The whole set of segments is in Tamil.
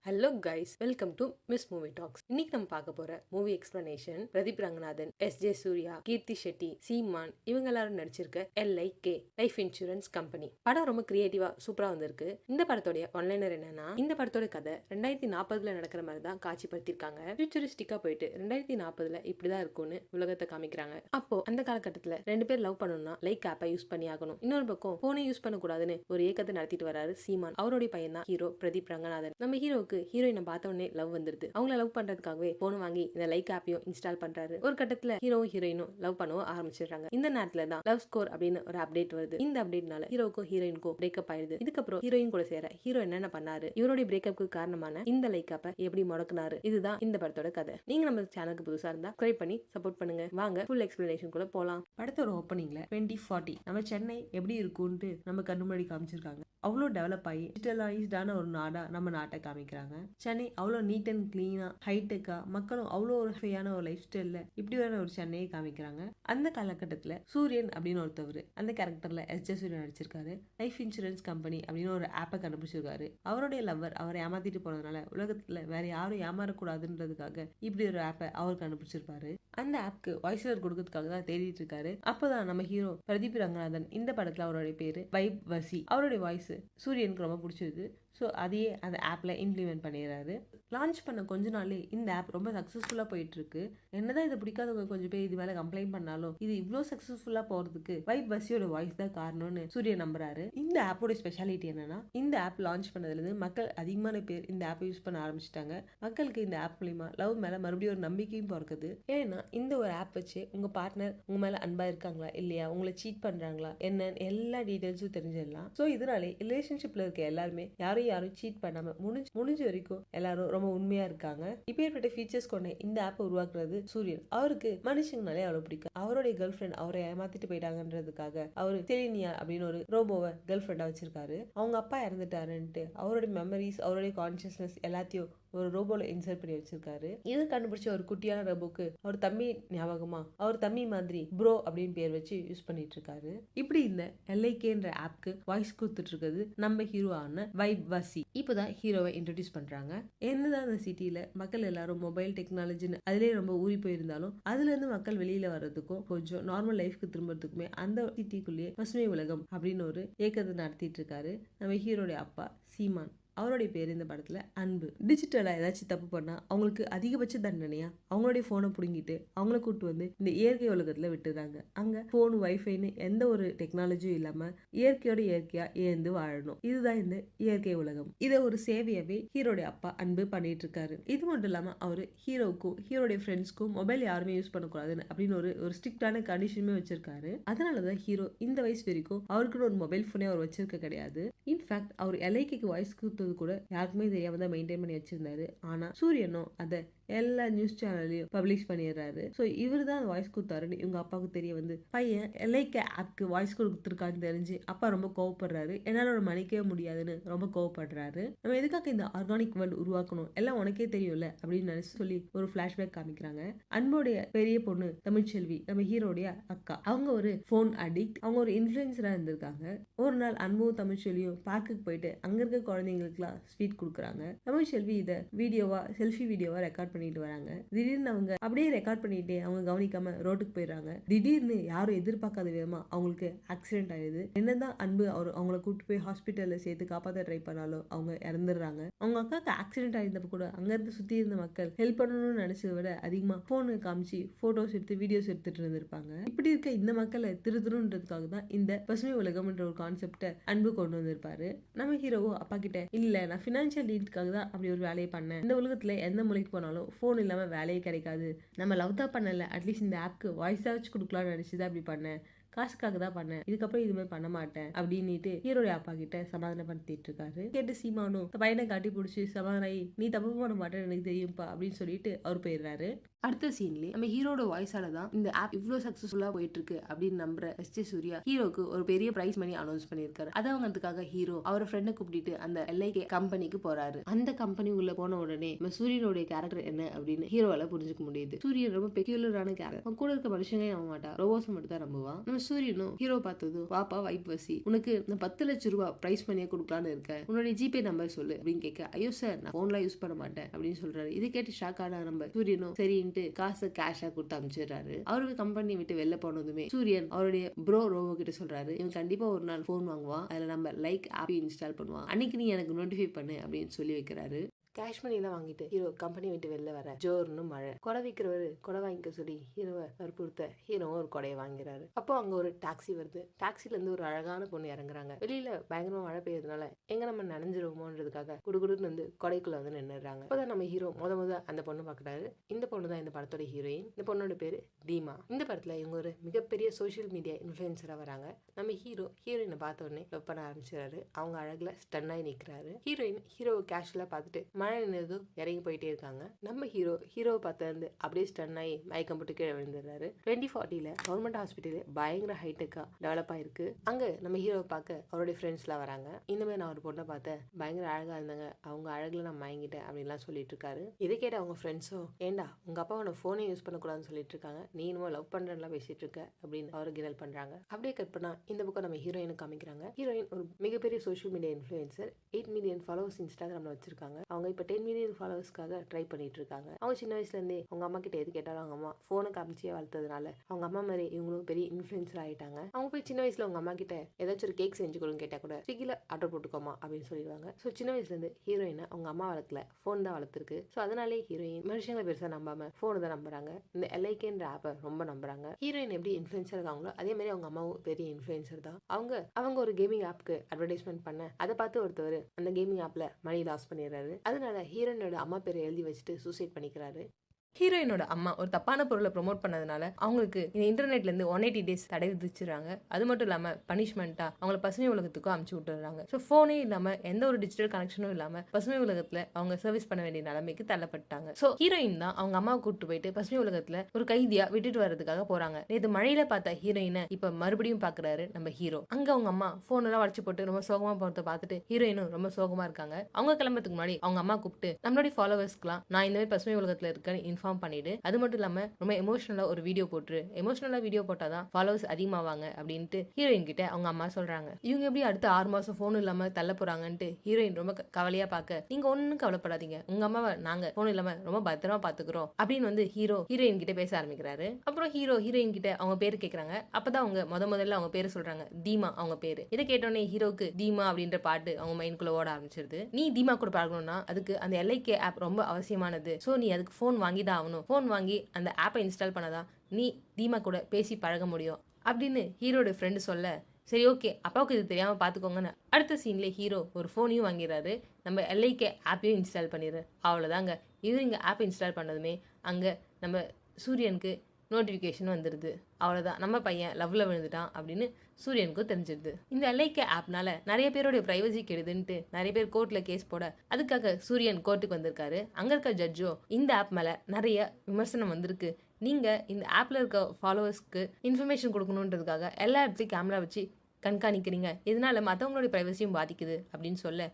Hello guys, welcome to Miss Movie Talks. இன்னைக்கு நம்ம பார்க்க போற movie explanation Pradeep Ranganathan, S J. Suriya, Keerthy Shetty, Seeman இவங்க எல்லாரும் நடிச்சிருக்க LIK லைஃப் இன்சூரன்ஸ் கம்பெனி படம் ரொம்ப கிரியேட்டிவா சூப்பரா வந்திருக்கு. இந்த படத்தோட ஒன்லைனர் என்னன்னா, இந்த படத்தோட கதை 2040 நடக்கிற மாதிரி தான் காட்சிப்படுத்திருக்காங்க. ஃபியூச்சரிஸ்டிக்கா போயிட்டு 2040 இப்படிதான் இருக்கும்னு உலகத்தை காமிக்கிறாங்க. அப்போ அந்த காலகட்டத்துல ரெண்டு பேர் லவ் பண்ணணும்னா லைக் ஆப்பை யூஸ் பண்ணி ஆகணும். இன்னொரு பக்கம் போனை யூஸ் பண்ணக்கூடாதுன்னு ஒரு இயக்கத்தை நடத்திட்டு வராரு சீமான். அவருடைய பையன் தான் ஹீரோ பிரதீப் ரங்கநாதன். நம்ம ஹீரோக்கு ஹீரோயினை பார்த்த உடனே லவ் வந்துருது. அவங்கள லவ் பண்றதுக்காகவே போன் வாங்கி இந்த லைக் ஆப்பையும் இன்ஸ்டால் பண்றாரு. ஒரு கட்டத்துல ஹீரோவும் ஹீரோயினும் லவ் பண்ணவும் ஆரம்பிச்சிடுறாங்க. இந்த நேரத்துல தான் லவ் ஸ்கோர் அப்படின்னு ஒரு அப்டேட் வருது. இந்த அப்டேட்னால ஹீரோக்கும் ஹீரோயினுக்கும் பிரேக்கப் ஆயிடுது. இதுக்கப்புறம் ஹீரோயின் கூட சேர ஹீரோ என்னென்ன பண்ணாரு, இவருடைய பிரேக்கப்க்கு காரணமான இந்த லைக் ஆப்பை எப்படி முடக்குனாரு, இதுதான் இந்த படத்தோட கதை. நீங்க நம்ம சேனலுக்கு புதுசா இருந்தா சப்ஸ்கிரைப் பண்ணி சப்போர்ட் பண்ணுங்க. வாங்க ஃபுல் எக்ஸ்பிளனேஷன் கூட போலாம். படத்தோட ஓப்பனிங்ல 2040 நம்ம சென்னை எப்படி இருக்கும்னு நம்ம கண்ணு முன்னாடி காமிச்சிருக்காங்க. அவ்வளோ டெவலப் ஆகி டிஜிட்டலைஸ்டான ஒரு நாடா நம்ம நாட்டை காமிக்கிறாங்க. சென்னை அவ்வளோ நீட் அண்ட் கிளீனா ஹைடெக்கா, மக்களும் அவ்வளோ ஒரு ஃப்ரீயான ஒரு லைஃப் ஸ்டைல்ல இப்படி வர ஒரு சென்னையை காமிக்கிறாங்க. அந்த காலகட்டத்தில் சூரியன் அப்படின்னு ஒருத்தவர் அந்த கேரக்டர்ல எஸ்.ஜே. சூரியன் நடிச்சிருக்காரு. லைஃப் இன்சூரன்ஸ் கம்பெனி அப்படின்னு ஒரு ஆப்பை கண்டுபிடிச்சிருக்காரு. அவருடைய லவ்வர் அவரை ஏமாத்திட்டு போனதுனால உலகத்துல வேற யாரும் ஏமாறக்கூடாதுன்றதுக்காக இப்படி ஒரு ஆப்பை அவர் கண்டுபிடிச்சிருப்பாரு. அந்த ஆப்க்கு வாய்ஸ் ஓவர் கொடுக்கறதுக்காக தான் தேடிட்டு இருக்காரு. அப்பதான் நம்ம ஹீரோ பிரதீப் ரங்கநாதன், இந்த படத்துல அவருடைய பேரு வைப் வசி, அவருடைய வாய்ஸ் சூரியனுக்கு ரொம்ப பிடிச்சிருக்கு. ஸோ அதையே அந்த ஆப்பில் இம்ப்ளிமெண்ட் பண்ணிடுறாரு. லான்ச் பண்ண கொஞ்ச நாளே இந்த ஆப் ரொம்ப சக்ஸஸ்ஃபுல்லாக போயிட்டு இருக்கு. என்னதான் இதை பிடிக்காதவங்க கொஞ்சம் பேர் இது மேலே கம்ப்ளைண்ட் பண்ணாலும் இது இவ்வளோ சக்ஸஸ்ஃபுல்லாக போகிறதுக்கு வைப் வசியோட வாய்ஸ் தான் காரணம்னு சூரியன் நம்புறாரு. இந்த ஆப்போட ஸ்பெஷாலிட்டி என்னன்னா, இந்த ஆப் லான்ச் பண்ணதுலேருந்து மக்கள் அதிகமான பேர் இந்த ஆப்பை யூஸ் பண்ண ஆரம்பிச்சிட்டாங்க. மக்களுக்கு இந்த ஆப் மூலிமா லவ் மேலே மறுபடியும் ஒரு நம்பிக்கையும் பிறக்குது. ஏன்னா இந்த ஒரு ஆப் வச்சு உங்கள் பார்ட்னர் உங்கள் மேலே அன்பா இருக்காங்களா இல்லையா, உங்களை சீட் பண்ணுறாங்களா என்னன்னு எல்லா டீட்டெயில்ஸும் தெரிஞ்சிடலாம். ஸோ இதனாலே ரிலேஷன்ஷிப்பில் இருக்க எல்லாருமே யாரும் சீட் பண்ணாம முடிஞ்ச வரைக்கும் எல்லாரும் ரொம்ப உண்மையா இருக்காங்க. இப்பேற்பட்ட ஃபீச்சர்ஸ் கொண்ட இந்த ஆப் உருவாக்குறது சூரியன். அவருக்கு மனுஷங்கனாலே அவ்வளவு பிடிக்கும். அவருடைய கேர்ள் ஃபிரெண்ட் அவரை ஏமாத்திட்டு போயிட்டாங்கன்றதுக்காக அவரு தெலினியா அப்படின்னு ஒரு ரோபோவை கேர்ள் ஃபிரெண்டா வச்சிருக்காரு. அவங்க அப்பா இறந்துட்டாருன்ட்டு அவருடைய மெமரிஸ், அவருடைய கான்சியஸ்னஸ் எல்லாத்தையும் ஒரு ரோபோல இன்சர்ட் பண்ணி வச்சிருக்காரு. இது கண்டுபிடிச்ச ஒரு குட்டியான ரோபோக்கு அவர் தம்பி ஞாபகமா அவர் தம்பி மாதிரி ப்ரோ அப்படின்னு பேர் வச்சு யூஸ் பண்ணிட்டு இருக்காரு. இப்படி இந்த LIKன்ற ஆப்க்கு வாய்ஸ் கொடுத்துட்டு இருக்கிறது நம்ம ஹீரோவான வைப் வசி. இப்போதான் ஹீரோவை இன்ட்ரோடியூஸ் பண்றாங்க. என்னதான் அந்த சிட்டில மக்கள் எல்லாரும் மொபைல் டெக்னாலஜின்னு அதுலயே ரொம்ப ஊறி போயிருந்தாலும் அதுல இருந்து மக்கள் வெளியில வர்றதுக்கும் கொஞ்சம் நார்மல் லைஃப்க்கு திரும்புறதுக்குமே அந்த சிட்டிக்குள்ளேயே பசுமை உலகம் அப்படின்னு ஒரு இயக்கத்தை நடத்திட்டு இருக்காரு நம்ம ஹீரோடைய அப்பா சீமான். அவருடைய பேர் இந்த படத்துல அன்பு. டிஜிட்டலா ஏதாச்சும் தப்பு பண்ணா அவங்களுக்கு அதிகபட்ச தண்டனையா அவங்களுடைய போனை புடுங்கிட்டு அவங்கள கூட்டு வந்து இந்த இயற்கை உலகத்துல விட்டுறாங்க. அங்க போன், வைஃபைன்னு எந்த ஒரு டெக்னாலஜியும் இல்லாம இயற்கையோட இயற்கையா ஏந்து வாழணும். இதுதான் இந்த இயற்கை உலகம். இதை ஒரு சேவையாவே ஹீரோடைய அப்பா அன்பு பண்ணிட்டு இருக்காரு. இது மட்டும் இல்லாம அவரு ஹீரோக்கும் ஹீரோடைய ஃப்ரெண்ட்ஸ்க்கும் மொபைல் யாருமே யூஸ் பண்ணக்கூடாதுன்னு அப்படின்னு ஒரு ஸ்ட்ரிக்டான கண்டிஷனுமே வச்சிருக்காரு. அதனாலதான் ஹீரோ இந்த வயசு வரைக்கும் அவருக்குன்னு ஒரு மொபைல் போனே அவர் வச்சிருக்க கிடையாது. இன்ஃபேக்ட் அவர் LIKக்கு வாய்ஸ் கூட யாருக்குமே தெரியாம தான் மெயின்டைன் பண்ணி வச்சிருந்தாரு. ஆனா சூரியனும் அதை எல்லா நியூஸ் சேனல்லையும் பப்ளிஷ் பண்ணிடுறாரு. ஸோ இவர் தான் வாய்ஸ் கொடுத்தாருன்னு இவங்க அப்பாவுக்கு தெரிய வந்து பையன் LIK ஆப்க்கு வாய்ஸ் கொடுத்துருக்கான்னு தெரிஞ்சு அப்பா ரொம்ப கோவப்படுறாரு. என்னால ஒரு மன்னிக்கவே முடியாதுன்னு ரொம்ப கோவப்படுறாரு. நம்ம எதுக்காக இந்த ஆர்கானிக் வேர்ல்டு உருவாக்கணும், எல்லாம் உனக்கே தெரியும்ல அப்படின்னு நினைச்சு சொல்லி ஒரு பிளாஷ்பேக் காமிக்கிறாங்க. அன்போடைய பெரிய பொண்ணு தமிழ்ச்செல்வி நம்ம ஹீரோடைய அக்கா. அவங்க ஒரு போன் அடிக்ட், அவங்க ஒரு இன்ஃபுளுசரா இருந்திருக்காங்க. ஒரு நாள் அன்பும் தமிழ்ச்செல்வியும் பார்க்குக்கு போயிட்டு அங்க இருக்க குழந்தைங்களுக்கு ஸ்வீட் கொடுக்குறாங்க. தமிழ்ச்செல்வி இதை செல்ஃபி வீடியோவா ரெக்கார்ட் பண்ணிட்டு வராங்க. திடீர்னு அவங்க அப்படியே ரெக்கார்ட் பண்ணிட்டு அவங்க கவனிக்காம ரோட்டுக்கு போயிடுறாங்க. திடீர்னு யாரும் எதிர்பார்க்காத விதமா அவங்களுக்கு ஆக்சிடென்ட் ஆயிடுது. என்னதான் அன்பு அவங்கள கூட்டு போய் ஹாஸ்பிட்டல்ல சேர்த்து காப்பாற்ற ட்ரை பண்ணாலும் அவங்க இறந்துடுறாங்க. அவங்க அக்காவுக்கு ஆக்சிடென்ட் ஆயிருந்தப்ப கூட அங்க இருந்து சுத்தி இருந்த மக்கள் ஹெல்ப் பண்ணணும்னு நினைச்சதை விட அதிகமா போனு காமிச்சு போட்டோஸ் எடுத்து வீடியோஸ் எடுத்துட்டு இருந்திருப்பாங்க. இப்படி இருக்க இந்த மக்களை திருத்தணுன்றதுக்காக தான் இந்த பசுமை உலகம்ன்ற ஒரு கான்செப்டை அன்பு கொண்டு வந்திருப்பாரு. நம்ம ஹீரோவோ அப்பா கிட்ட இல்ல நான் ஃபினான்ஷியல் நீட்காக தான் அப்படி ஒரு வேலையை பண்ணேன். இந்த உலகத்துல எந்த மூலைக்கு போனாலும் போன் இல்லாம வேலையே கிடைக்காது. நம்ம லவ் தான் பண்ணல, அட்லீஸ்ட் இந்த ஆப்க்கு வாய்ஸா வச்சு கொடுக்கலாம்னு நினைச்சுதான் அப்படி பண்ணேன். காசுக்காக தான் பண்ணேன், இதுக்கப்புறம் இதுமே பண்ண மாட்டேன் அப்படின்னுட்டு ஹீரோடைய அப்பா கிட்ட சமாதானப்படுத்திட்டு இருக்காரு. கேட்டு சீமானும் பையனை காட்டி பிடிச்சி சமாதானாயி நீ தப்பு பண்ண மாட்டேன்னு எனக்கு தெரியும்பா அப்படின்னு சொல்லிட்டு அவர் போயிடுறாரு. அடுத்த சீன்லயே நம்ம ஹீரோட வாய்ஸால தான் இந்த ஆப் இவ்வளவு சக்சஸ்ஃபுல்லா போயிட்டு இருக்கு அப்படின்னு நம்புற எஸ்.ஜே. சூர்யா ஹீரோக்கு ஒரு பெரிய பிரைஸ் மணி அனௌன்ஸ் பண்ணிருக்காரு. அதை வாங்கிறதுக்காக ஹீரோ அவர் ஃப்ரெண்டை கூப்பிட்டு அந்த LIK கம்பெனிக்கு போறாரு. அந்த கம்பெனி உள்ள போன உடனே நம்ம சூரியனுடைய கேரக்டர் என்ன அப்படின்னு ஹீரோவால புரிஞ்சுக்க முடியுது. சூரியன் ரொம்ப பெக்யூலரான கேரக்டர். அவன் கூட இருக்க மனுஷங்க நம்ப மாட்டா, ரோபோஸ் மட்டும் தான் நம்புவான். நம்ம நம்ம சூரியனும் ஹீரோ பார்த்ததும் பாப்பா வைப் வசி உனக்கு நான் 10 லட்சம் ரூபாய் பிரைஸ் பண்ணியே கொடுக்கலான்னு இருக்கேன், உன்னுடைய ஜிபே நம்பர் சொல்லு அப்படின்னு கேட்க, ஐயோ சார் நான் போன்லாம் யூஸ் பண்ண மாட்டேன் அப்படின்னு சொல்றாரு. இதை கேட்டு ஷாக் ஆன நம்ம சூரியனும் சரின்ட்டு காசை கேஷா கொடுத்து அனுப்பிச்சிடுறாரு. அவருக்கு கம்பெனி விட்டு வெளில போனதுமே சூரியன் அவருடைய ப்ரோ ரோபோ கிட்ட சொல்றாரு, இவன் கண்டிப்பா ஒரு நாள் போன் வாங்குவான், அதுல நம்ம லைக் ஆப் இன்ஸ்டால் பண்ணுவான், அன்னைக்கு நீ எனக்கு நோட்டிஃபை பண்ணு அப்படின்னு சொல்லி வைக்கிறாரு. கேஷ் மணிலாம் வாங்கிட்டு ஹீரோ கம்பெனி விட்டு வெளில வர ஜோர்னு மழை. கொடை விற்கிறவரு கொடை வாங்கிக்க சொல்லி ஹீரோவை வற்புறுத்த ஹீரோவும் ஒரு கொடையை வாங்கிறாரு. அப்போ அங்க ஒரு டாக்ஸி வருது. டாக்ஸில இருந்து ஒரு அழகான பொண்ணு இறங்குறாங்க. வெளியில பயங்கரமா மழை பெய்யறதுனால எங்க நம்ம நனைஞ்சிருவோமோன்றதுக்காக குடுகுடுன்னு வந்து கொடைக்குள்ள வந்து நின்னுறாங்க. அப்பதான் நம்ம ஹீரோ முத அந்த பொண்ணு பாக்குறாரு. இந்த பொண்ணு தான் இந்த படத்தோட ஹீரோயின். இந்த பொண்ணோட பேரு தீமா. இந்த படத்துல இவங்க ஒரு மிகப்பெரிய சோசியல் மீடியா இன்ஃபுளுசரா வராங்க. நம்ம ஹீரோயினை பார்த்த உடனே லவ் பண்ண ஆரம்பிச்சிடாரு. அவங்க அழகுல ஸ்டன்னாய் நிக்கிறாரு. ஹீரோயின் ஹீரோவை கேஷுவலா பார்த்துட்டு மழை நின்னதும் இறங்கி போயிட்டே இருக்காங்க. நம்ம ஹீரோவை பார்த்து அப்படியே ஸ்டன் ஆகி மயக்கம் போட்டு கீழே விழுந்துடுறாரு. 2040 கவர்மெண்ட் ஹாஸ்பிட்டல் பயங்கர ஹைடெக்கா டெவலப் ஆயிருக்கு. அங்க நம்ம ஹீரோவை பார்க்க அவருடைய ஃப்ரெண்ட்ஸ் எல்லாம் வராங்க. இந்த மாதிரி நான் ஒரு பொண்ணை பார்த்தேன், பயங்கர அழகா இருந்தாங்க, அவங்க அழகுல நான் மயங்கிட்டேன் அப்படின்லாம் சொல்லிட்டு இருக்காரு. இதை கேட்ட அவங்க ஃப்ரெண்ட்ஸும், ஏண்டா உங்க அப்பா உன போனே யூஸ் பண்ணக்கூடாதுன்னு சொல்லிட்டு இருக்காங்க, நீ இன்னும் லவ் பண்றேன்லாம் பேசிட்டு இருக்க அப்படின்னு அவரை கிண்டல் பண்றாங்க. அப்படியே கட் பண்ணா இந்த பக்கம் நம்ம ஹீரோயினை காமிக்கிறாங்க. ஹீரோயின் ஒரு மிகப்பெரிய social media influencer. 8 million followers இன்ஸ்டாகிராம்ல வச்சிருக்காங்க. அவங்க இப்ப 10 மில்லியன் ஃபாலோவர்ஸ்க்காக ட்ரை பண்ணிட்டு இருக்காங்க. அவங்க சின்ன வயசுல இருந்தே அவங்க அம்மா கிட்ட எது கேட்டாலும் அவங்க அம்மா போனை காமிச்சே வளர்த்ததுனால அவங்க அம்மா மாதிரி இவங்களும் பெரிய இன்ஃபுளுசர் ஆயிட்டாங்க. அவங்க போய் சின்ன வயசுல அவங்க அம்மா கிட்ட ஏதாச்சும் ஒரு கேக் செஞ்சு கொடுன்னு கேட்டா கூட ஸ்விக்கில ஆர்டர் போட்டுக்கோமா அப்படின்னு சொல்லிடுவாங்க. ஸோ சின்ன வயசுல இருந்து ஹீரோயினை அவங்க அம்மா வளர்க்கல, போன் தான் வளர்த்துருக்கு. ஸோ அதனாலே ஹீரோயின் மனுஷங்களை பெருசா நம்பாம போனு தான் நம்புறாங்க. இந்த LIKன்ற ஆப்பை ரொம்ப நம்புறாங்க. ஹீரோயின் எப்படி இன்ஃபுளுசர் இருக்காங்களோ அதே மாதிரி அவங்க அம்மாவும் பெரிய இன்ஃபுளுசர் தான். அவங்க ஒரு கேமிங் ஆப்க்கு அட்வர்டைஸ்மெண்ட் பண்ண அதை பார்த்து ஒருத்தவர் அந்த கேமிங் ஆப்ல மணி லாஸ் பண்ணிடுறாரு. அதனால ஹீரோயினோட அம்மா பேரை எழுதி வச்சுட்டு சூசைட் பண்ணிக்கிறாரு. ஹீரோயினோட அம்மா ஒரு தப்பான பொருளை ப்ரொமோட் பண்ணதுனால அவங்களுக்கு இந்த இன்டர்நெட்ல இருந்து 180 days தடை விதிச்சுறாங்க. அது மட்டும் இல்லாம பனிஷ்மெண்டா அவங்கள பசுமை உலகத்துக்கும் அமுச்சு விட்டுறாங்க. ஸோ போனே இல்லாம எந்த ஒரு டிஜிட்டல் கனெக்ஷனும் இல்லாம பசுமை உலகத்துல அவங்க சர்வீஸ் பண்ண வேண்டிய நிலைமைக்கு தள்ளப்பட்டாங்க. ஸோ ஹீரோயின் தான் அவங்க அம்மாவை கூப்பிட்டு போயிட்டு பசுமை உலகத்துல ஒரு கைதியா விட்டுட்டு வர்றதுக்காக போறாங்க. நேற்று மழையில பார்த்த ஹீரோயினை இப்ப மறுபடியும் பாக்குறாரு நம்ம ஹீரோ. அங்க அவங்க அம்மா போன் எல்லாம் வளைச்சு போட்டு ரொம்ப சோகமா போறத பார்த்துட்டு ஹீரோயினும் ரொம்ப சோகமா இருக்காங்க. அவங்க கிளம்புறதுக்கு முன்னாடி அவங்க அம்மா கூப்பிட்டு நம்மளுடைய ஃபாலோவர்ஸ்க்குலாம் நான் இந்த மாதிரி பசுமை உலகத்துல இருக்கேன்னு இன்ஃபார்ம் பண்ணிடு, அது மட்டும் இல்லாம ரொம்ப எமோஷனலா ஒரு வீடியோ போட்டுரு, எமோஷனலா வீடியோ போட்டாதான் ஃபாலோவர்ஸ் அதிகமாவாங்க அப்படின்ட்டு ஹீரோயின் கிட்ட அவங்க அம்மா சொல்றாங்க. இவங்க எப்படி அடுத்த 6 மாசம் போன் இல்லாம தள்ள போறாங்கன்ட்டு ஹீரோயின் ரொம்ப கவலையா பார்க்க, நீங்க ஒன்னும் கவலைப்படாதீங்க, உங்க அம்மாவை நாங்க போன் இல்லாம ரொம்ப பத்திரமா பாத்துக்கிறோம் அப்படின்னு வந்து ஹீரோயின் கிட்ட பேச ஆரம்பிக்கிறாரு. அப்புறம் ஹீரோயின் கிட்ட அவங்க பேரு கேக்குறாங்க. அப்பதான் அவங்க முதல்ல அவங்க பேரு சொல்றாங்க, தீமா அவங்க பேரு. இதை கேட்டோடனே ஹீரோக்கு தீமா அப்படின்ற பாட்டு அவங்க மைண்ட்குள்ள ஓட ஆரம்பிச்சிருது. நீ தீமா கூட பார்க்கணும்னா அதுக்கு அந்த LIK ஆப் ரொம்ப அவசியமானது. சோ நீ அதுக்கு போன் வாங்கி தான் ஆகணும். போன் வாங்கி அந்த ஆப்பை இன்ஸ்டால் பண்ணாதான் நீ தீமா கூட பேசி பழக முடியும் அப்படின்னு ஹீரோட ஃப்ரெண்டு சொல்ல, சரி ஓகே அப்பாவுக்கு இது தெரியாம பாத்துக்கோங்கன்னு அடுத்த சீன்ல ஹீரோ ஒரு போனையும் வாங்கிறாரு. நம்ம LIK ஆப்பையும் இன்ஸ்டால் பண்ணிடுறாரு. அவ்வளவுதாங்க. இங்க ஆப் இன்ஸ்டால் பண்ணதுமே அங்க நம்ம சூரியனுக்கு நோட்டிஃபிகேஷன் வந்துடுது. அவ்வளோதான், நம்ம பையன் லவ்ல விழுந்துட்டான் அப்படின்னு சூரியனுக்கும் தெரிஞ்சிருது. இந்த LIK ஆப்னால நிறைய பேருடைய பிரைவசி கெடுதுன்ட்டு நிறைய பேர் கோர்ட்ல கேஸ் போட அதுக்காக சூரியன் கோர்ட்டுக்கு வந்திருக்காரு. அங்க இருக்க ஜட்ஜோ இந்த ஆப் மேல நிறைய விமர்சனம் வந்திருக்கு, நீங்க இந்த ஆப்ல இருக்க ஃபாலோவர்ஸ்க்கு இன்ஃபர்மேஷன் கொடுக்கணுன்றதுக்காக எல்லா இடத்துலையும் கேமரா வச்சு கண்காணிக்கிறீங்க, இதனால மற்றவங்களுடைய பிரைவசியும் பாதிக்குது அப்படின்னு சொல்ல,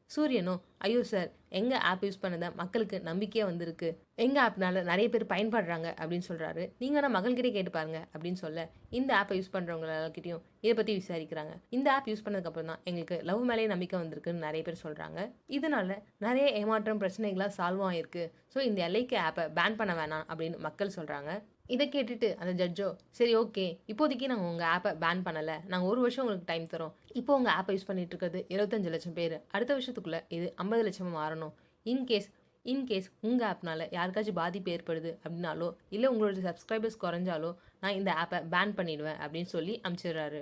சூரியனும் ஐயோ சார் எங்க ஆப் யூஸ் பண்ணத மக்களுக்கு நம்பிக்கையா வந்திருக்கு, எங்க ஆப்னால நிறைய பேர் பயன்படுறாங்க அப்படின்னு சொல்றாரு. நீங்க வேணா மகள்கிட்டே கேட்டு பாருங்க அப்படின்னு சொல்ல, இந்த ஆப்பை யூஸ் பண்றவங்க எல்லார்கிட்டையும் இதை பத்தி விசாரிக்கிறாங்க. இந்த ஆப் யூஸ் பண்ணதுக்கு அப்புறம் தான் எங்களுக்கு லவ் மேலே நம்பிக்கை வந்திருக்குன்னு நிறைய பேர் சொல்றாங்க. இதனால நிறைய ஏமாற்றம் பிரச்சனைகளா சால்வ் ஆயிருக்கு. ஸோ இந்த LIK ஆப்பை பேன் பண்ண வேணாம் அப்படின்னு மக்கள் சொல்றாங்க. இதை கேட்டுட்டு அந்த ஜட்ஜோ, சரி ஓகே இப்போதைக்கு நாங்கள் உங்கள் ஆப்பை பேன் பண்ணலை, நாங்கள் 1 வருஷம் உங்களுக்கு டைம் தரோம். இப்போ உங்கள் ஆப்பை யூஸ் பண்ணிட்டு இருக்கிறது 25 லட்சம் பேர், அடுத்த வருஷத்துக்குள்ளே இது 50 லட்சமாக மாறணும். இன்கேஸ் உங்கள் ஆப்னால யாருக்காச்சும் பாதிப்பு ஏற்படுது அப்படின்னாலோ இல்லை உங்களோட சப்ஸ்கிரைபர்ஸ் குறைஞ்சாலோ நான் இந்த ஆப்பை பேன் பண்ணிடுவேன் அப்படின்னு சொல்லி அனுப்பிச்சிடுறாரு.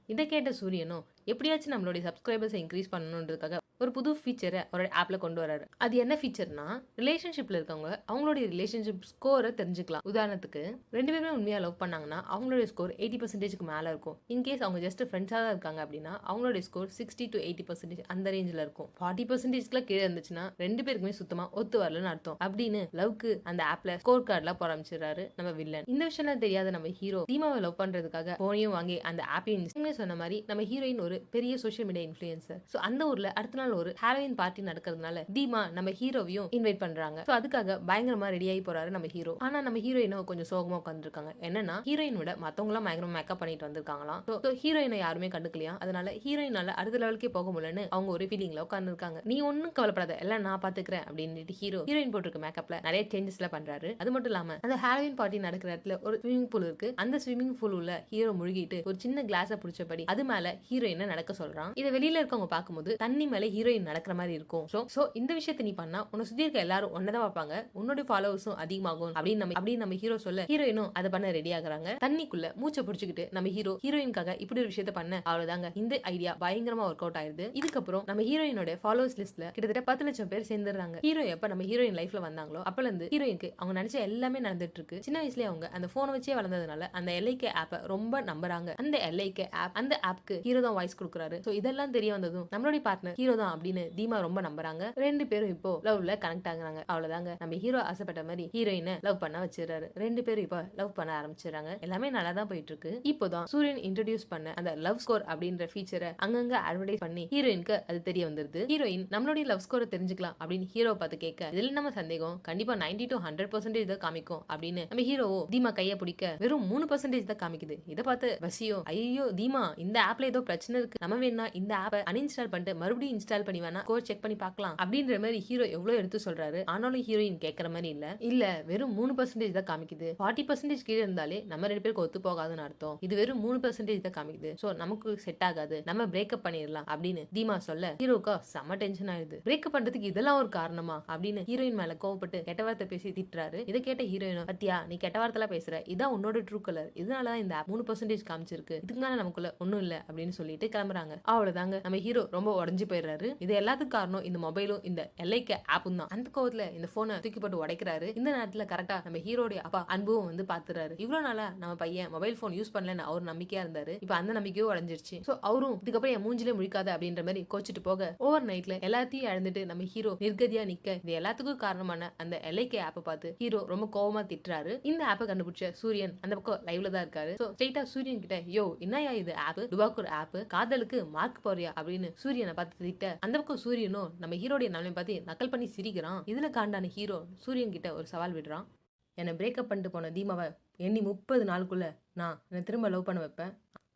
இதை கேட்ட சூரியனும் எப்படியாச்சும் நம்மளுடைய சப்ஸ்கிரைபர்ஸை இன்க்ரீஸ் பண்ணணுன்றதுக்காக ஒரு புது ஃபீச்சரை அவரோட ஆப்ல கொண்டு வராரு. அது என்ன ஃபீச்சர்னா, ரிலேஷன்ஷிப்ல இருக்கவங்க அவங்களுடைய ரிலேஷன்ஷிப் ஸ்கோரை தெரிஞ்சுக்கலாம். உதாரணத்துக்கு 2 பேருமே உண்மையா லவ் பண்ணாங்கன்னா அவங்களுடைய ஸ்கோர் 80% மேல இருக்கும். இன்கேஸ் அவங்க ஜஸ்ட் ஃப்ரெண்ட்ஸா தான் இருக்காங்க அப்படின்னா அவங்களுடைய ஸ்கோர் 60 to 80% அந்த ரேஞ்சில் இருக்கும். 40% கீழே இருந்துச்சுன்னா 2 பேருக்குமே சுத்தமா ஒத்து வரலன்னு அர்த்தம் அப்படின்னு லவ்க்கு அந்த ஆப்ல ஸ்கோர் கார்ட்லாம் போட ஆரம்பிச்சிடறாரு நம்ம வில்லன். இந்த விஷயம் தெரியாத நம்ம ஹீரோ தீமாவை லவ் பண்றதுக்காக போனையும் வாங்கி அந்த ஆப்பையும் சொன்ன மாதிரி நம்ம ஹீரோயின் ஒரு பெரிய சோஷியல் மீடியா இன்ஃப்ளூயன்சர். சோ அந்த ஊர்ல அடுத்த நாள் ஒரு ஹாலோவின் பார்ட்டி நடக்கிறதுனால தீமா நம்ம ஹீரோவையும் இன்வைட் பண்றாங்க. சோ அதுக்காக பயங்கரமா ரெடி ஆகி போறாரு நம்ம ஹீரோ. ஆனா நம்ம ஹீரோயினும் கொஞ்சம் சோகமா உட்காந்துருக்காங்க. என்னன்னா ஹீரோயின் விட மத்தவங்க எல்லாம் பயங்கரமா மேக்கப் பண்ணிட்டு வந்திருக்காங்களாம். சோ ஹீரோயினை யாருமே கண்டுக்கலையா. அதனால ஹீரோயினால அடுத்த லெவலுக்கே போக முடியலன்னு அவங்க ஒரு ஃபீலிங்ல உட்கார்ந்து இருக்காங்க. நீ ஒன்னும் கவலைப்படாத, எல்லாம் நான் பாத்துக்கிறேன் அப்படின்னு ஹீரோயின் போட்டிருக்க மேக்கப்ல நிறைய சேஞ்சஸ் எல்லாம் பண்றாரு. அது மட்டும் இல்லாம அந்த ஹாலோவின் பார்ட்டி நடக்கிற இடத்துல ஒரு ஸ்விமிங் பூல் இருக்கு. அந்த ஸ்விமிங் பூல் உள்ள ஹீரோ முழுகிட்டு ஒரு சின்ன கிளாஸ புடிச்சபடி அது மேல ஹீரோயினை நடக்க சொல்றான். இதை வெளியில இருக்கவங்க பார்க்கும்போது தண்ணி மேல ஹீரோயின் நடக்கிற மாதிரி இருக்கும். சோ இந்த விஷயத்தை நீ பண்ணா உன்னை சுத்தி இருக்க எல்லாரும் ஒன்னதான் பார்ப்பாங்க, உன்னோட ஃபாலோவர்ஸும் அதிகமாகும் அப்படின்னு நம்ம ஹீரோ சொல்ல ஹீரோயினும் அதை பண்ண ரெடி ஆகுறாங்க. தண்ணிக்குள்ள மூச்சை பிடிச்சிக்கிட்டு நம்ம ஹீரோயின்காக இப்படி ஒரு விஷயத்த பண்ண அவ்வளவுதாங்க. இந்த ஐடியா பயங்கரமா ஒர்க் அவுட் ஆயிருது. இதுக்கப்புறம் நம்ம ஹீரோயினோட ஃபாலோவர்ஸ் லிஸ்ட்ல கிட்டத்தட்ட 10 லட்சம் பேர் சேர்ந்துடுறாங்க. ஹீரோ எப்ப நம்ம ஹீரோயின் லைஃப்ல வந்தாங்களோ அப்பல இருந்து ஹீரோயினுக்கு அவங்க நினைச்ச எல்லாமே நடந்துட்டு இருக்கு. சின்ன வயசுலயே அவங்க அந்த போனை வச்சே வளர்ந்ததுனால அந்த எல்ஐகே ஆப்பை ரொம்ப நம்புறாங்க. அந்த எல்ஐகே ஆப், அந்த ஆப்க்கு ஹீரோ தான் வாய்ஸ் கொடுக்குறாரு. சோ இதெல்லாம் தெரிய வந்ததும் நம்மளுடைய பார்ட்னர் ஹீரோ தான் அப்படின்னு தீமா ரொம்ப நம்புறாங்க. ரெண்டு பேரும் இப்போ லவ்ல கனெக்ட் ஆகுறாங்க. அவ்வளவுதாங்க. நம்ம ஹீரோ ஆசைப்பட்ட மாதிரி ஹீரோயினை லவ் பண்ண வச்சிடறாரு. ரெண்டு பேரும் இப்போ லவ் பண்ண ஆரம்பிச்சிடறாங்க. எல்லாமே நல்லா தான் போயிட்டு இருக்கு. இப்போதான் சூரியன் இன்ட்ரோடியூஸ் பண்ண அந்த லவ் ஸ்கோர் அப்படின்ற ஃபீச்சரை அங்கங்க அட்வர்டைஸ் பண்ணி ஹீரோயினுக்கு அது தெரிய வந்துருது. ஹீரோயின் நம்மளுடைய லவ் ஸ்கோரை தெரிஞ்சுக்கலாம் அப்படின்னு ஹீரோ பார்த்து கேட்க இதுல நம்ம சந்தேகம் கண்டிப்பா 90 to 100% தான் காமிக்கும் அப்படின்னு நம்ம ஹீரோவோ தீமா கைய பிடிக்க வெறும் 3% தான் காமிக்குது. இதை பார்த்து வசியோ ஐயோ தீமா இந்த ஆப்ல ஏதோ பிரச்சனை இருக்கு, நம்ம வேணா இந்த ஆப்பை அன்இன்ஸ்டால் பண்ணிட்டு மறுபடியும் இன்ஸ்டால் பண்ணி வேணா ஸ்கோர் செக் பண்ணி பார்க்கலாம் அப்படின்ற மாதிரி ஹீரோ எவ்வளவு எடுத்து சொல்றாரு. ஆனாலும் ஹீரோயின் கேட்கற மாதிரி இல்ல வெறும் 3% தான் காமிக்குது. 40% கீழே இருந்தாலே நம்ம ரெண்டு பேருக்கு ஒத்து போகாதுன்னு அர்த்தம். இது வெறும் 3% தான் காமிக்குது. சோ நமக்கு செட் ஆகாது, நம்ம பிரேக்கப் பண்ணிடலாம் அப்படின்னு தீமா சொல்ல ஹீரோக்கா செம்ம டென்ஷன் ஆயிடுது. பிரேக்கப் பண்றதுக்கு இதெல்லாம் ஒரு காரணமா அப்படின்னு ஹீரோயின் மேல கோவப்பட்டு கெட்ட வார்த்தை பேசி திட்டுறாரு. இதை கேட்ட ஹீரோயின் பத்தியா நீ கெட்ட வார்த்தை பேசுற, இதான் உன்னோட ட்ரூ கலர், இதனாலதான் இந்த 3% காமிச்சிருக்கு, இதுக்கு மேல நமக்குள்ள ஒண்ணும் இல்ல அப்படின்னு சொல்லிட்டு கிளம்புறாங்க. அவ்வளவுதாங்க. நம்ம ஹீரோ ரொம்ப உடஞ்சு போயிடுறாரு. இது எல்லாத்துக்கும் காரணம் இந்த மொபைலும் இந்த எல்ஐகே ஆப்பும் தான். அந்த கோவத்துல இந்த போனை தூக்கி போட்டு உடைக்கிறாரு. இந்த நேரத்துல கரெக்டா நம்ம ஹீரோடைய அப்பா அன்பும் வந்து பாத்துறாரு. இவ்வளவு நாளா நம்ம பையன் மொபைல் போன் யூஸ் பண்ணலன்னு அவர் நம்பிக்கையா இருந்தாரு. இப்ப அந்த நம்பிக்கையும் உடஞ்சிருச்சு. சோ அவரும் இதுக்கப்புறம் என் மூஞ்சிலே முழிக்காத அப்படின்ற மாதிரி கோச்சிட்டு போக ஓவர் நைட்ல எல்லாத்தையும் இழந்துட்டு நம்ம ஹீரோ நிர்கதியா நிக்க இது எல்லாத்துக்கும் காரணமான அந்த எல்ஐகே ஆப்பை பார்த்து ஹீரோ ரொம்ப கோவமா திட்டுறாரு. இந்த ஆப்பை கண்டுபிடிச்ச சூரியன் அந்த பக்கம் லைவ்ல தான் இருக்காரு. சோ ஸ்ட்ரைட்டா சூரியன் கிட்ட யோ என்னயா இது ஆப், டுபாக்கூர் ஆப், காதலுக்கு மார்க் போறியா அப்படின்னு சூரியனை பார்த்து திட்ட அந்த பக்கம் சூரியனும் நம்ம ஹீரோடைய நிலைமை பார்த்து நக்கல் பண்ணி சிரிக்கிறான். இதுல காண்டான ஹீரோ சூரியன் கிட்ட ஒரு சவால் விடுறான். என்னை பிரேக்கப் பண்ணிட்டு போன தீமாவை எண்ணி 30 நாளுக்குள்ள நான் என்னை திரும்ப லவ் பண்ண வைப்பேன்.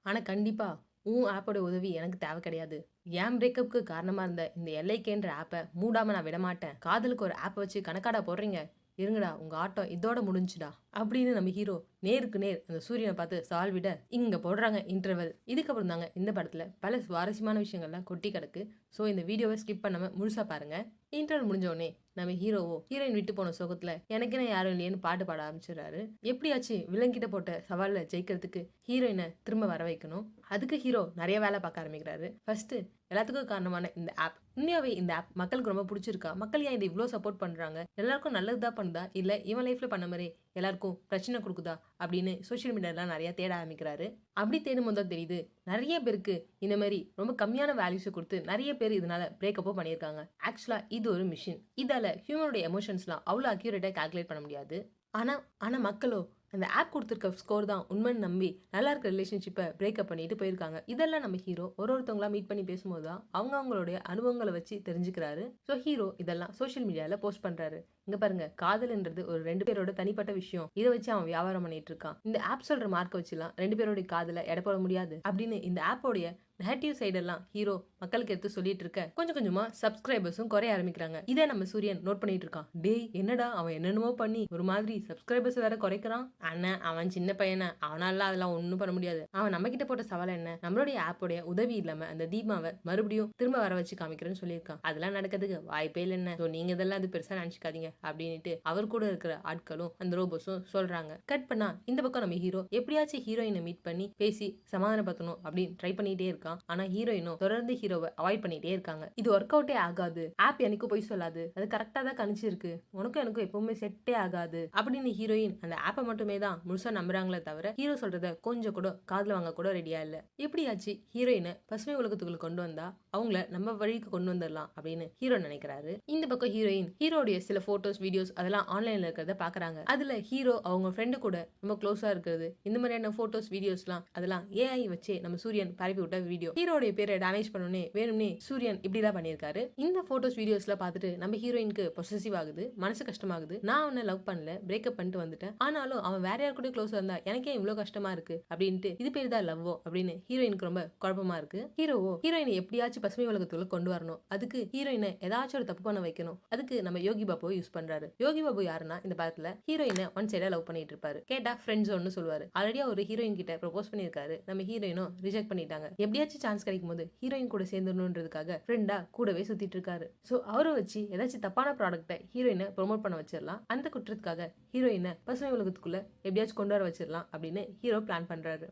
ஆனா கண்டிப்பா உன் ஆப்போட உதவி எனக்கு தேவை கிடையாது. என் பிரேக்கப்புக்கு காரணமா இருந்த இந்த எல்ஐகேன்ற ஆப்பை மூடாம நான் விட மாட்டேன். காதலுக்கு ஒரு ஆப்பை வச்சு கணக்காடா போடுறீங்க, இருங்கடா உங்க ஆட்டம் இதோட முடிஞ்சுடா அப்படின்னு நம்ம ஹீரோ நேருக்கு நேர் அந்த சூரியனை பார்த்து சவால் விட இங்க போடுறாங்க இன்டர்வல். இதுக்கப்புறம் தாங்க இந்த படத்துல பல சுவாரஸ்யமான விஷயங்கள்லாம் கொட்டி கிடக்கு. ஸோ இந்த வீடியோவை ஸ்கிப் பண்ணாம முழுசா பாருங்க. இன்டர்வல் முடிஞ்ச உடனே நம்ம ஹீரோவோ ஹீரோயின் விட்டு போன சோகத்துல எனக்குன்னு யாரும் இல்லையேன்னு பாட்டு பாட ஆரம்பிச்சிடறாரு. எப்படியாச்சு விலங்கிட்ட போட்ட சவால்ல ஜெயிக்கிறதுக்கு ஹீரோயினை திரும்ப வர வைக்கணும். அதுக்கு ஹீரோ நிறைய வேலை பார்க்க ஆரம்பிக்கிறாரு. ஃபர்ஸ்ட் எல்லாத்துக்கும் காரணமான இந்த ஆப், உண்மையாவே இந்த ஆப் மக்களுக்கு ரொம்ப பிடிச்சிருக்கா, மக்கள் ஏன் இதை இவ்வளோ சப்போர்ட் பண்றாங்க, எல்லாருக்கும் நல்லதுதான் பண்ணுதா இல்ல இவன் லைஃப்ல பண்ண மாதிரி எல்லாருக்கும் பிரச்சனை கொடுக்குதா அப்படின்னு சோசியல் மீடியாலாம் நிறைய தேட ஆரம்பிக்கிறாரு. அப்படி தேடும் போது தெரியுது நிறைய பேருக்கு இந்த மாதிரி ரொம்ப கம்மியான வேல்யூஸை கொடுத்து நிறைய பேர் இதனால பிரேக்கப்போ பண்ணியிருக்காங்க. ஆக்சுவலா இது ஒரு மிஷின், இதால ஹியூமனோட எமோஷன்ஸ்லாம் அவ்வளோ அக்யூரேட்டா கால்குலேட் பண்ண முடியாது. ஆனா மக்களோ அந்த ஆப் கொடுத்துருக்க ஸ்கோர் தான் உண்மைன்னு நம்பி நல்லா இருக்க ரிலேஷன்ஷிப்பை பிரேக்கப் பண்ணிட்டு போயிருக்காங்க. இதெல்லாம் நம்ம ஹீரோ ஒருத்தவங்களா மீட் பண்ணி பேசும்போது தான் அவங்களுடைய அனுபவங்களை வச்சு தெரிஞ்சுக்கிறாரு. ஸோ ஹீரோ இதெல்லாம் சோஷியல் மீடியால போஸ்ட் பண்றாரு. இங்க பாருங்க, காதல்ன்றது ஒரு 2 பேரோட தனிப்பட்ட விஷயம், இதை வச்சு அவன் வியாபாரம் பண்ணிட்டு இருக்கான். இந்த ஆப் சொல்ற மார்க்கை வச்சுலாம் 2 பேரோட காதல எடை போட முடியாது அப்படின்னு இந்த ஆப்போடைய நெகட்டிவ் சைடெல்லாம் ஹீரோ மக்களுக்கு எடுத்து சொல்லிட்டு இருக்க கொஞ்சம் கொஞ்சமா சப்ஸ்கிரைபர்ஸும் குறைய ஆரம்பிக்கிறாங்க. இதை நம்ம சூரியன் நோட் பண்ணிட்டு இருக்கான். டேய் என்னடா அவன் என்னென்னமோ பண்ணி ஒரு மாதிரி சப்ஸ்கிரைபர்ஸ் வேற குறைக்கிறான். அண்ணன் அவன் சின்ன பையனை, அவனால அதெல்லாம் ஒன்றும் பண்ண முடியாது. அவன் நம்ம கிட்ட போட்ட சவால் என்ன, நம்மளுடைய ஆப்போடைய உதவி இல்லாம அந்த தீபாவை மறுபடியும் திரும்ப வர வச்சு காமிக்கிறேன்னு சொல்லியிருக்கான். அதெல்லாம் நடக்கிறதுக்கு வாய்ப்பே இல்லைன்னு. ஸோ நீங்க இதெல்லாம் அது பெருசா நினைச்சுக்காதீங்க அப்படின்ட்டு அவர் கூட இருக்கிற ஆட்களும் அந்த ரோபோஸும் சொல்றாங்க. கட் பண்ணா இந்த பக்கம் நம்ம ஹீரோ எப்படியாச்சும் ஹீரோயினை மீட் பண்ணி பேசி சமாதானப்படுத்தணும் அப்படின்னு ட்ரை பண்ணிட்டே இருக்கான். ஆனா ஹீரோயினும் தொடர்ந்து ஹீரோவை அவாய்ட் பண்ணிட்டே இருக்காங்க. இது ஒர்க் அவுட்டே ஆகாது, ஆப் எனக்கும் போய் சொல்லாது, அது கரெக்டா தான் கணிச்சிருக்கு, உனக்கும் எனக்கும் எப்பவுமே செட்டே ஆகாது அப்படின்னு ஹீரோயின் அந்த ஆப்பை மட்டுமே தான் முழுசா நம்புறாங்களே தவிர ஹீரோ சொல்றத கொஞ்சம் கூட காதுல வாங்க கூட ரெடியா இல்ல. எப்படியாச்சு ஹீரோயினை பசுமை உலகத்துக்குள்ள கொண்டு வந்தா அவங்கள நம்ம வழிக்கு கொண்டு வந்துடலாம் அப்படின்னு ஹீரோ நினைக்கிறாரு. இந்த பக்கம் ஹீரோயின் ஹீரோடைய சில போட்டோஸ் வீடியோஸ் அதெல்லாம் ஆன்லைன்ல இருக்கிறத பாக்குறாங்க. அதுல ஹீரோ அவங்க ஃப்ரெண்டு கூட ரொம்ப க்ளோஸா இருக்கிறது, இந்த மாதிரியான போட்டோஸ் வீடியோஸ்லாம் அதெல்லாம் ஏஐ வச்சு நம்ம சூரியன் பரப்பி விட்ட வீடியோ. ஹீரோடைய பேரை டேமேஜ் பண்ணனே வேணும்னே சூரியன் இப்படிதான் பண்ணியிருக்காரு. இந்த போட்டோஸ் வீடியோஸ்ல பார்த்துட்டு நம்ம ஹீரோயினுக்கு பொசசிவ் ஆகுது, மனசு கஷ்டமாகுது. நான் அவனை லவ் பண்ணல, பிரேக்கப் பண்ணிட்டு வந்துட்டேன், ஆனாலும் அவன் வேற யார் கூட க்ளோஸா இருந்தா எனக்கே இவ்வளவு கஷ்டமா இருக்கு அப்படின்ட்டு இது பேர் தான் லவ்வோ அப்படின்னு ஹீரோயினுக்கு ரொம்ப குழப்பமா இருக்கு. ஹீரோவோ ஹீரோயினை எப்படியாச்சும் பசுமை உலகத்துக்குள்ள கொண்டு வரணும், அதுக்கு ஹீரோயினை ஏதாச்சும் ஒரு தப்பு பண்ண வைக்கணும், அதுக்கு நம்ம யோகி பாபுவை யூஸ் பண்றாரு. யோகி பாபு யாருன்னா இந்த படத்துல ஹீரோயினை ஒன் சைடா லவ் பண்ணிட்டு இருப்பாரு. கேட்டா ஃப்ரெண்ட் ஜோன்னு சொல்லுவாரு. ஆல்ரெடி ஒரு ஹீரோயின் கிட்ட ப்ரொபோஸ் பண்ணிருக்காரு, நம்ம ஹீரோயினும் ரிஜெக்ட் பண்ணிட்டாங்க. எப்படியாச்சும் சான்ஸ் கிடைக்கும் போது ஹீரோயின் கூட சேர்ந்துடணுன்றதுக்காக ஃப்ரெண்டா கூடவே சுத்திட்டு இருக்காரு. சோ அவரை வச்சு ஏதாச்சும் தப்பான ப்ராடக்ட்டை ஹீரோயினை ப்ரொமோட் பண்ண வச்சிடலாம், அந்த குற்றத்துக்காக ஹீரோயினை பசுமை உலகத்துக்குள்ள எப்படியாச்சும் கொண்டு வர வச்சிடலாம் அப்படின்னு ஹீரோ பிளான் பண்றாரு.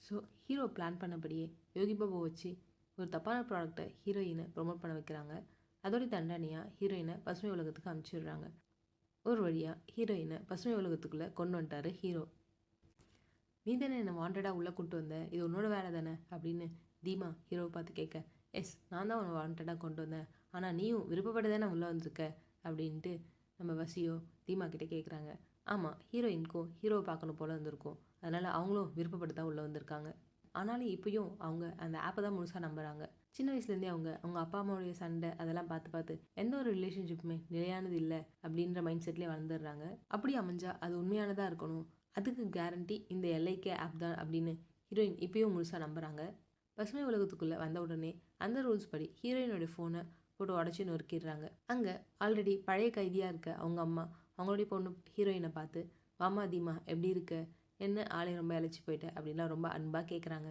So hero plan பண்ணபடியே Yogi Babu வச்சு ஒரு தப்பான ப்ராடக்ட்டை ஹீரோயினை ப்ரொமோட் பண்ண வைக்கிறாங்க. அதோட தண்டனையாக ஹீரோயினை பசுமை உலகத்துக்கு அனுப்பிச்சிடுறாங்க. ஒரு வழியாக ஹீரோயினை பசுமை உலகத்துக்குள்ளே கொண்டு வந்துட்டாரு ஹீரோ. நீ தானே என்னை வாண்டடாக உள்ளே கூட்டு வந்த, இது உன்னோட வேலை தானே அப்படின்னு தீமா ஹீரோவை பார்த்து கேட்க, எஸ் நான் தான் உன்னை வாண்டடாக கொண்டு வந்தேன், ஆனால் நீயும் விருப்பப்பட்டு தானே உள்ளே வந்திருக்க அப்படின்ட்டு நம்ம வசியோ தீமா கிட்டே கேட்குறாங்க. ஆமாம், ஹீரோயினுக்கும் ஹீரோவை பார்க்கணும் போல வந்திருக்கும், அதனால் அவங்களும் விருப்பப்பட்டு தான் உள்ளே வந்திருக்காங்க. ஆனாலும் இப்பயும் அவங்க அந்த ஆப்பை தான் முழுசாக நம்புகிறாங்க. சின்ன வயசுலேருந்தே அவங்க அப்பா அம்மாவுடைய சண்டை அதெல்லாம் பார்த்து எந்த ஒரு ரிலேஷன்ஷிப்புமே நிலையானது இல்லை அப்படின்ற மைண்ட் செட்லேயே வளர்ந்துடுறாங்க. அப்படி அமைஞ்சா அது உண்மையானதாக இருக்கணும், அதுக்கு கேரண்டி இந்த எல்ஐகே ஆப் தான் அப்படின்னு ஹீரோயின் இப்பயும் முழுசாக நம்புகிறாங்க. பசுமை உலகத்துக்குள்ளே வந்த உடனே அந்த ரூல்ஸ் படி ஹீரோயினோட ஃபோனை போட்டு உடச்சி நொறுக்கிடுறாங்க. அங்கே ஆல்ரெடி பழைய கைதியாக இருக்க அவங்க அம்மா அவங்களுடைய பொண்ணு ஹீரோயினை பார்த்து, வாமா தீமா எப்படி இருக்க, என்ன ஆளை ரொம்ப இழைச்சி போயிட்ட அப்படின்லாம் ரொம்ப அன்பாக கேட்குறாங்க.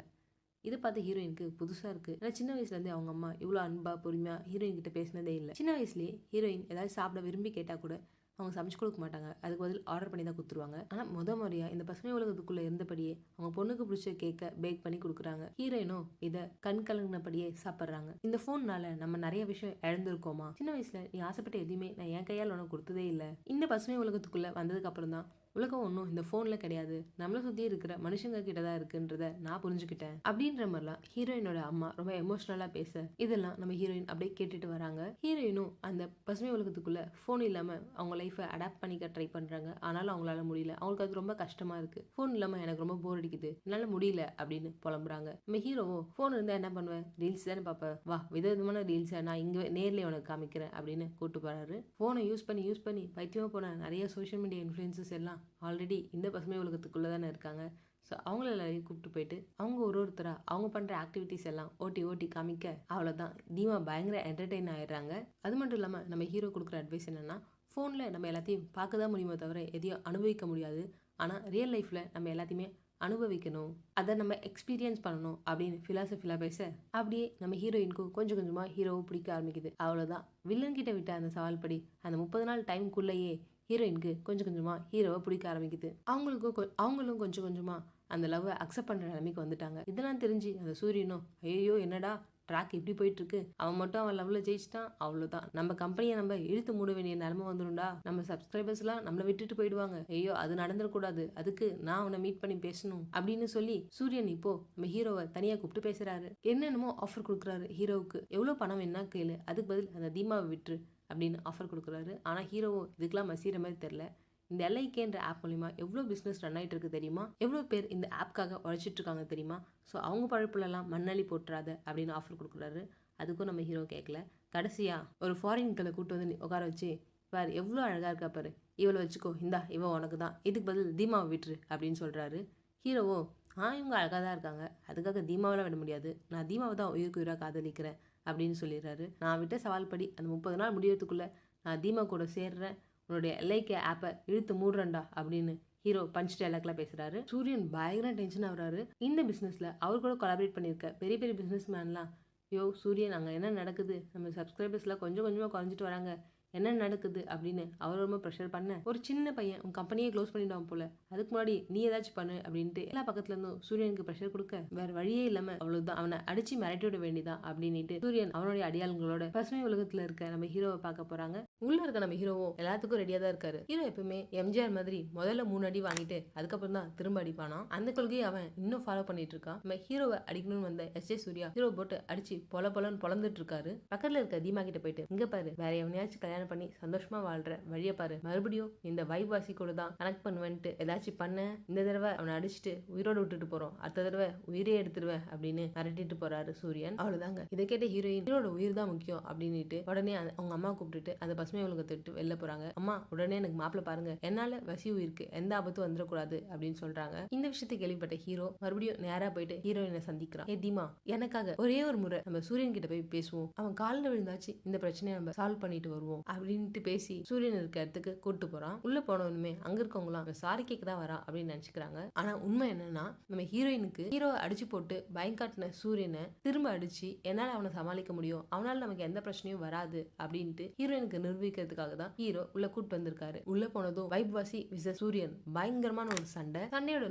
இதை பார்த்து ஹீரோயினுக்கு புதுசாக இருக்குது. ஏன்னா சின்ன வயசுலேருந்தே அவங்க அம்மா இவ்வளோ அன்பாக பொறுமையாக ஹீரோயின் கிட்ட பேசினதே இல்லை. சின்ன வயசுலேயே ஹீரோயின் ஏதாவது சாப்பிட விரும்பி கேட்டால் கூட அவங்க சமைச்சு கொடுக்க மாட்டாங்க, அதுக்கு பதில் ஆர்டர் பண்ணி தான் கொடுத்துருவாங்க. ஆனால் முறையாக இந்த பசுமை உலகத்துக்குள்ளே இருந்தபடியே அவங்க பொண்ணுக்கு பிடிச்ச கேக்கை பேக் பண்ணி கொடுக்குறாங்க. ஹீரோயினும் இதை கண் கலங்கினபடியே சாப்பிட்றாங்க. இந்த ஃபோன்னால நம்ம நிறைய விஷயம் இழந்திருக்கோமா, சின்ன வயசில் நீ ஆசைப்பட்ட எதுவுமே நான் என் கையால் உனக்கு கொடுத்ததே இல்லை. இந்த பசுமை உலகத்துக்குள்ளே வந்ததுக்கு அப்புறம் தான் உலகம் ஒன்றும் இந்த ஃபோனில் கிடையாது, நம்மளை சுற்றி இருக்கிற மனுஷங்க கிட்ட தான் இருக்குன்றத நான் புரிஞ்சுக்கிட்டேன் அப்படின்ற மாதிரிலாம் ஹீரோயினோட அம்மா ரொம்ப எமோஷ்னலாக பேச இதெல்லாம் நம்ம ஹீரோயின் அப்படியே கேட்டுட்டு வராங்க. ஹீரோயினும் அந்த பசுமை உலகத்துக்குள்ள ஃபோன் இல்லாமல் அவங்க லைஃப்பை அடாப்ட் பண்ணிக்க ட்ரை பண்ணுறாங்க. ஆனாலும் அவங்களால முடியல, அவங்களுக்கு அது ரொம்ப கஷ்டமாக இருக்குது. ஃபோன் இல்லாமல் எனக்கு ரொம்ப போர் அடிக்குது, என்னால் முடியல அப்படின்னு புலம்புறாங்க. நம்ம ஹீரோவோ ஃபோன் இருந்தால் என்ன பண்ணுவேன், ரீல்ஸ் தானே பார்ப்பேன், வா விதவிதமான ரீல்ஸை நான் இங்கே நேரில் உனக்கு காமிக்கிறேன் அப்படின்னு கூப்பிட்டு போகிறாரு. ஃபோனை யூஸ் பண்ணி பைத்தியமாக போன நிறைய சோஷியல் மீடியா இன்ஃப்ளூயன்சஸ் எல்லாம் ஆல்ரெடி இந்த பசுமை உலகத்துக்குள்ளே தானே இருக்காங்க. ஸோ அவங்கள எல்லாரையும் கூப்பிட்டு போயிட்டு அவங்க ஒருத்தராக அவங்க பண்ணுற ஆக்டிவிட்டீஸ் எல்லாம் ஓட்டி காமிக்க அவ்வளோதான் தீமா பயங்கர என்டர்டெயின் ஆகிடுறாங்க. அது மட்டும் இல்லாமல் நம்ம ஹீரோ கொடுக்குற அட்வைஸ் என்னென்னா, ஃபோனில் நம்ம எல்லாத்தையும் பார்க்க தான் முடியுமே தவிர எதையும் அனுபவிக்க முடியாது, ஆனால் ரியல் லைஃப்பில் நம்ம எல்லாத்தையுமே அனுபவிக்கணும், அதை நம்ம எக்ஸ்பீரியன்ஸ் பண்ணணும் அப்படின்னு ஃபிலாசபிலாக பேச அப்படியே நம்ம ஹீரோயினுக்கும் கொஞ்சம் கொஞ்சமாக ஹீரோவை பிடிக்க ஆரம்பிக்குது. அவ்வளோதான், வில்லன் கிட்ட விட்ட அந்த சவால் படி அந்த 30 நாள் டைமுக்குள்ளேயே ஹீரோயினுக்கு கொஞ்சம் கொஞ்சமாக ஹீரோவை பிடிக்க ஆரம்பிக்குது. அவங்களும் கொஞ்சம் கொஞ்சமாக அந்த லவ்வை அக்செப்ட் பண்ணுற நிலைமைக்கு வந்துட்டாங்க. இதெல்லாம் தெரிஞ்சு அந்த சூரியனும், ஐயோ என்னடா ட்ராக் இப்படி போயிட்டு இருக்கு, அவன் மட்டும் அவன் லவ்ல ஜெயிச்சிட்டான், அவ்வளோதான் நம்ம கம்பெனியை நம்ம இழுத்து மூட வேண்டிய நிலைமை வந்துடும்டா, நம்ம சப்ஸ்கிரைபர்ஸ்லாம் நம்மளை விட்டுட்டு போயிடுவாங்க, ஐயோ அது நடந்துடக்கூடாது, அதுக்கு நான் அவனை மீட் பண்ணி பேசணும் அப்படின்னு சொல்லி சூரியன் இப்போ நம்ம ஹீரோவை தனியாக கூப்பிட்டு பேசுறாரு. என்னென்னமோ ஆஃபர் கொடுக்குறாரு ஹீரோவுக்கு, எவ்வளோ பணம் என்ன கேளு, அதுக்கு பதில் அந்த தீமாவை விட்டுரு அப்படின்னு ஆஃபர் கொடுக்குறாரு. ஆனால் ஹீரோவோ இதுக்கெல்லாம் மசீர மாதிரி தெரில. இந்த எல்ஐகேன்ற ஆப் மூலிமா எவ்வளோ பிஸ்னஸ் ரன் ஆகிட்டு இருக்கு தெரியுமா, எவ்வளோ பேர் இந்த ஆப்காக உழைச்சிட்டு இருக்காங்க தெரியுமா, ஸோ அவங்க பழப்புலலாம் மண்ணள்ளி போட்டுறாத அப்படின்னு ஆஃபர் கொடுக்குறாரு. அதுக்கும் நம்ம ஹீரோ கேட்கல. கடைசியாக ஒரு ஃபாரின் களை கூட்டு வந்து உட்கார வச்சு, பாரு எவ்வளோ அழகாக இருக்கா பாரு, இவளை வச்சுக்கோ, இந்தா இவ உனக்கு தான், இதுக்கு பதில் தீமாவை விட்டுரு அப்படின்னு சொல்கிறாரு. ஹீரோவோ இவங்க அழகாக தான் இருக்காங்க, அதுக்காக தீமாவெல்லாம் விட முடியாது, நான் தீமாவை தான் உயிருக்கு உயிராக காதலிக்கிறேன் அப்படின்னு சொல்லிடுறாரு. நான் விட்ட சவால் படி அந்த 30 நாள் முடியறதுக்குள்ளே நான் தீமா கூட சேர்றேன், உன்னுடைய எல்ஐகே ஆப்பை இழுத்து மூடுறேன்டா அப்படின்னு ஹீரோ பஞ்ச் டைலாக்லாம் பேசுகிறாரு. சூரியன் பயங்கர டென்ஷன் ஆகுறாரு. இந்த பிஸ்னஸில் அவர் கூட கொலாபரேட் பண்ணியிருக்க பெரிய பெரிய பிஸ்னஸ் மேன்லாம், யோ சூரியன் அங்கே என்ன நடக்குது, நம்ம சப்ஸ்கிரைபர்ஸ்லாம் கொஞ்சம் கொஞ்சமாக குறைஞ்சிட்டு வராங்க, என்ன நடக்குது அப்படின்னு அவர் ரொம்ப ப்ரெஷர் பண்ண, ஒரு சின்ன பையன் உன் கம்பெனியை க்ளோஸ் பண்ணிடுவான் போல, அதுக்கு முன்னாடி நீ ஏதாச்சும் பண்ணு அப்படின்ட்டு எல்லா பக்கத்துல இருந்தும் சூரியனுக்கு ப்ரெஷர் கொடுக்க வேற வழியே இல்லாம அவ்வளவுதான் அவனை அடிச்சு மிரட்டி விட வேண்டியதான் அப்படின்ட்டு சூரியன் அவனுடைய அடியாளங்களோட பசுமை உலகத்துல இருக்க நம்ம ஹீரோவை பார்க்க போறாங்க. உள்ள இருக்க நம்ம ஹீரோவும் எல்லாத்துக்கும் ரெடியா தான் இருக்காரு. ஹீரோ எப்பவுமே எம்ஜிஆர் மாதிரி முதல்ல 3 அடி வாங்கிட்டு அதுக்கப்புறம் தான் திரும்ப அடிப்பானா. அந்த கொள்கையை அவன் இன்னும் ஃபாலோ பண்ணிட்டு இருக்கான். நம்ம ஹீரோவை அடிக்கணும்னு வந்த எஸ்.ஜே. சூர்யா ஹீரோ போட்டு அடிச்சு பொலன்னு பொலந்துட்டு இருக்காரு. பக்கத்துல இருக்க தீமா கிட்ட போயிட்டு, இங்க பாரு, வேற எவனையாச்சும் கல்யாணம் பண்ணி சந்தோஷமா வாழ்ற வழிய பாரு, மறுபடியும் இந்த வைவாசி கூட தான் கனெக்ட் பண்ணுவேன்ட்டு ஏதாச்சும் பண்ண இந்த தடவை அவனை அடிச்சுட்டு உயிரோட விட்டுட்டு போறோம், அடுத்த தடவை உயிரே எடுத்துருவேன் அப்படின்னு மிரட்டிட்டு போறாரு சூரியன். அவ்வளவுதாங்க. இதை கேட்ட ஹீரோயின் ஹீரோட உயிர் தான் முக்கியம் அப்படின்னுட்டு உடனே அவங்க அம்மா கூப்பிட்டுட்டு அந்த பசுமை உலகத்தை விட்டு வெளில போறாங்க. அம்மா, உடனே எனக்கு மாப்பிள்ள பாருங்க, என்னால வசி உயிருக்கு எந்த ஆபத்தும் வந்துடக்கூடாது அப்படின்னு சொல்றாங்க. இந்த விஷயத்தை கேள்விப்பட்ட ஹீரோ மறுபடியும் நேரா போயிட்டு ஹீரோயினை சந்திக்கிறான். ஏ தீமா, எனக்காக ஒரே ஒரு முறை நம்ம சூரியன் கிட்ட போய் பேசுவோம், அவன் காலில் விழுந்தாச்சு இந்த பிரச்சனையை நம்ம சால்வ் பண்ணிட்டு வருவோம் அப்படின்ட்டு பேசி சூரியன் இருக்க இடத்துக்கு கூட்டு போறான். உள்ள போனவனுமே அங்க இருக்கவங்களாம் சாரி கேட்க தான் வரா அப்படின்னு நினைச்சுக்கிறாங்க. ஆனா உண்மை என்னன்னா, நம்ம ஹீரோயினுக்கு ஹீரோ அடிச்சு போட்டு பயங்காட்டின சூரியனை திரும்ப அடிச்சு என்னால அவனை சமாளிக்க முடியும், அவனால நமக்கு எந்த பிரச்சனையும் வராது அப்படின்ட்டு ஹீரோயினுக்கு நிரூபிக்கிறதுக்காக தான் ஹீரோ உள்ள கூட்டு வந்திருக்காரு. உள்ள போனதும் வைப்வாசி விச சூரியன் பயங்கரமான ஒரு சண்டை. சண்டையோட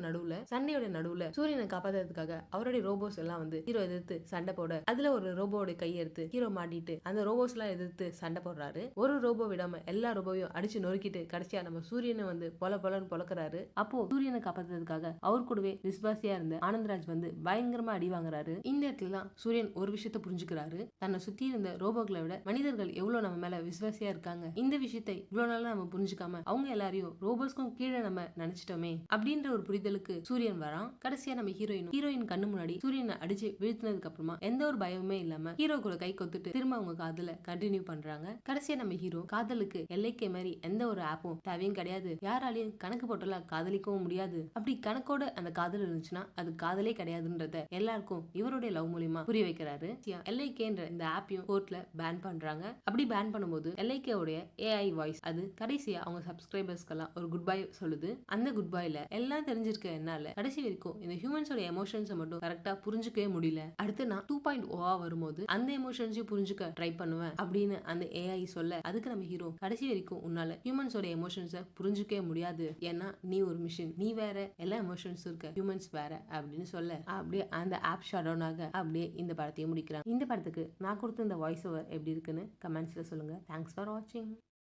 நடுவுல சூரியனை காப்பாத்துறதுக்காக அவருடைய ரோபோஸ் எல்லாம் வந்து ஹீரோ எதிர்த்து சண்டை போட, அதுல ஒரு ரோபோட கையை எடுத்து ஹீரோ மாட்டிட்டு அந்த ரோபோஸ் எல்லாம் எதிர்த்து சண்டை போடுறாரு. ஒரு ரோபோ விடாம எல்லா ரோபோவையும் அடிச்சு நொறுக்கிட்டு கடைசியா நம்ம சூரியனை வந்து பொலன்னு பொழக்கிறாரு. அப்போ சூரியனை காப்பாத்துறதுக்காக அவர் கூடவே விஸ்வாசியா இருந்த ஆனந்தராஜ் வந்து பயங்கரமா அடி வாங்குறாரு. இந்த இடத்துல தான் சூரியன் ஒரு விஷயத்த புரிஞ்சுக்கிறாரு, தன்னை சுத்தி இருந்த ரோபோக்களை விட மனிதர்கள் எவ்வளவு நம்ம மேல விசுவாசியா இருக்காங்க. இந்த விஷயத்தை இவ்வளவு நாளா நம்ம புரிஞ்சுக்காம அவங்க எல்லாரையும் ரோபோஸ்க்கும் கீழே நம்ம நினைச்சிட்டோமே அப்படின்ற ஒரு புரிதலுக்கு சூரியன் வரான். கடைசியா நம்ம ஹீரோயின் கண்ணு முன்னாடி சூரியனை அடிச்சு வீழ்த்தினதுக்கு அப்புறமா எந்த ஒரு பயமுமே இல்லாம ஹீரோ கூட கை கொத்துட்டு திரும்ப அவங்க காதல கண்டினியூ பண்றாங்க. கடைசியா நம்ம ஹீரோ காதலுக்கு எல்லைக்கே மாதிரி எந்த ஒரு ஆப்பும் தேவையும் கிடையாது, யாராலையும் கணக்கு போட்டெல்லாம் காதலிக்கவும் முடியாது, அப்படி கணக்கோட அந்த காதல் இருந்துச்சுன்னா அது காதலே கிடையாதுன்றத எல்லாருக்கும் இவருடைய லவ் மூலியமா புரிய வைக்கிறாரு. எல்ஐகேன்ற இந்த ஆப்பையும் கோர்ட்ல பேன் பண்றாங்க. அப்படி பேன் பண்ணும்போது எல்ஐகே உடைய ஏஐ வாய்ஸ் அது கடைசியா அவங்க சப்ஸ்கிரைபர்ஸ்க்கெல்லாம் ஒரு குட் பை சொல்லுது. அந்த குட் பைல எல்லாம் தெரிஞ்சிருக்க என்னால கடைசி வரைக்கும் இந்த ஹியூமன்ஸோட எமோஷன்ஸை மட்டும் கரெக்டா புரிஞ்சுக்கவே முடியல. அடுத்து நான் 2.0 வரும்போது அந்த எமோஷன்ஸையும் புரிஞ்சுக்க ட்ரை பண்ணுவேன் அப்படின்னு அந்த ஏஐ சொல்ல, அதுக்கு நம்ம ஹீரோ கடைசி வரைக்கும் உன்னால ஹியூமன்ஸோட எமோஷன்ஸை புரிஞ்சுக்கவே முடியாது, ஏன்னா நீ ஒரு மிஷின், நீ வேற, எல்லா எமோஷன்ஸ் இருக்க ஹியூமன்ஸ் வேற அப்படின்னு சொல்ல அப்படியே அந்த ஆப் ஷட் டவுன் ஆக அப்படியே இந்த படத்தையும் முடிக்கிறாங்க. இந்த படத்துக்கு நான் கொடுத்த இந்த வாய்ஸ் ஓவர் எப்படி இருக்குன்னு கமெண்ட்ஸ்ல சொல்லுங்க. தேங்க்ஸ் ஃபார் வாட்சிங்.